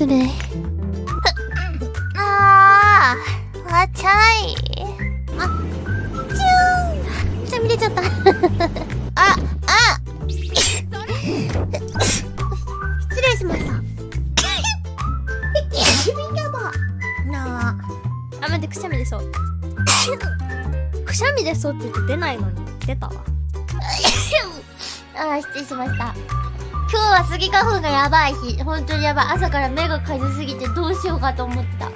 失礼。あー、わちゃい。あ、チューン。くしゃみ出ちゃった。あ、失礼しました。やば。なあ。あ、待って、くしゃみ出そう。くしゃみ出そうって言って出ないのに出たわ。あー、失礼しました。今日はスギ花粉がやばい日。本当にやばい。朝から目がかゆすぎてどうしようかと思ってた。